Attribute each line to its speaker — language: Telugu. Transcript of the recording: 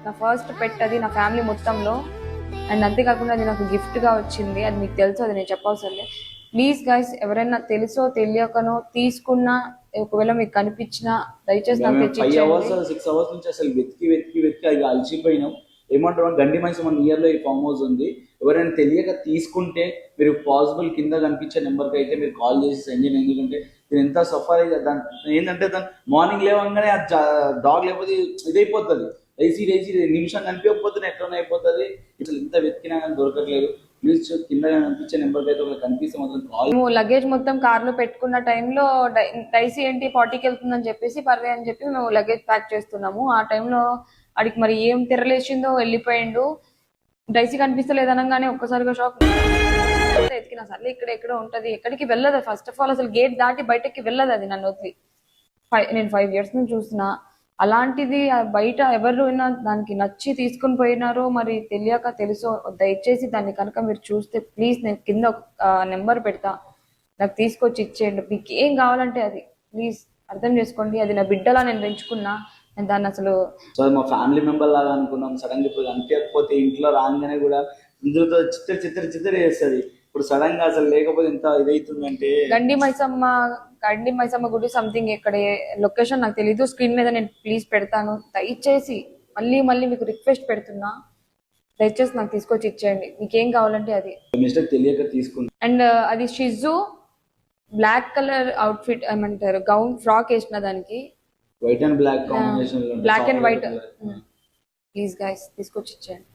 Speaker 1: నా ఫస్ట్ పెట్ అది నా ఫ్యామిలీ మొత్తంలో. అండ్ అంతేకాకుండా అది నాకు గిఫ్ట్గా వచ్చింది, అది మీకు తెలుసు, అది నేను చెప్పవసరం లేదు. ప్లీజ్ గైస్, ఎవరైనా తెలుసో తెలియకనో తీసుకున్నా, ఒకవేళ మీకు కనిపించినా దయచేసి నాకు తెచ్చి
Speaker 2: 5 అవర్స్ 6 అవర్స్ నుంచి అసలు వెతికి అది అలసిపోయినాం. ఏమంటారు, గండి మైసమ్మ మన నియర్లో ఈ ఫామ్ హౌస్ ఉంది. ఎవరైనా తెలియక తీసుకుంటే మీరు పాసిబుల్ కింద కనిపించే నెంబర్కి అయితే మీరు కాల్ చేసి సెండ్ చేయండి. ఎందుకంటే నేను ఎంత సఫర్ దాని ఏంటంటే దాని మార్నింగ్ లేవగానే ఆ డాగ్ లేకపోతే ఇదైపోతుంది, రేసి నిమిషం కనిపించకపోతే ఎట్లా అయిపోతుంది. అసలు ఎంత వెతికినా కానీ దొరకట్లేదు. ప్లీజ్ కింద కనిపించే నెంబర్కి అయితే ఒకవేళ కనిపిస్తే మాత్రం కాల్.
Speaker 1: మేము లగేజ్ మొత్తం కార్లో పెట్టుకున్న టైంలో డైసీ ఏంటి 40కి వెళ్తుందని చెప్పేసి పర్లే అని చెప్పి మేము లగేజ్ ప్యాక్ చేస్తున్నాము. ఆ టైంలో అడిగి మరి ఏం తిరలేసిందో వెళ్ళిపోయిండు. డైసీ కనిపిస్తలేదనగానే ఒక్కసారిగా షాక్. ఎతికినా సర్లే ఇక్కడ ఎక్కడో ఉంటది, ఎక్కడికి వెళ్ళదు. ఫస్ట్ ఆఫ్ ఆల్ అసలు గేట్ దాటి బయటకి వెళ్ళదు అది నన్ను వదిలి. నేను 5 years నుంచి చూస్తున్నా. అలాంటిది బయట ఎవరు దానికి నచ్చి తీసుకుని పోయినారో మరి తెలియక తెలుసో, దయచేసి దాన్ని కనుక మీరు చూస్తే ప్లీజ్ నేను కింద నెంబర్ పెడతా, నాకు తీసుకొచ్చి ఇచ్చేయండి. మీకు ఏం కావాలంటే అది ప్లీజ్ అర్థం చేసుకోండి. అది నా బిడ్డలా నేను పెంచుకున్నా. నేను దాన్ని అసలు
Speaker 2: మా ఫ్యామిలీ మెంబర్ లాగా అనుకున్నాం. సడన్ గా ఇప్పుడు కనిపించకపోతే ఇంట్లో రాగానే కూడా ఇందులో చిత్తర చేస్తుంది. ఇప్పుడు సడన్ గా అసలు లేకపోతే ఎంత ఇదైతుందంటే.
Speaker 1: గండి మైసమ్మ గుడి సంథింగ్ ఇక్కడ లొకేషన్ నాకు తెలీదు. స్క్రీన్ మీద నేను ప్లీజ్ పెడతాను. దయచేసి మళ్ళీ మీకు రిక్వెస్ట్ పెడుతున్నా, దయచేసి నాకు తీసుకొచ్చి ఇచ్చేయండి. మీకు ఏం కావాలంటే అది.
Speaker 2: మిస్టేక్ తెలియక తీసుకుంది.
Speaker 1: అండ్ అది షిజు బ్లాక్ కలర్ అవుట్ఫిట్ ఏమంటారు, గౌన్ ఫ్రాక్ వేసిన దానికి
Speaker 2: white and black combination,
Speaker 1: black and white. Please guys తీసుకొచ్చి ఇచ్చేయండి.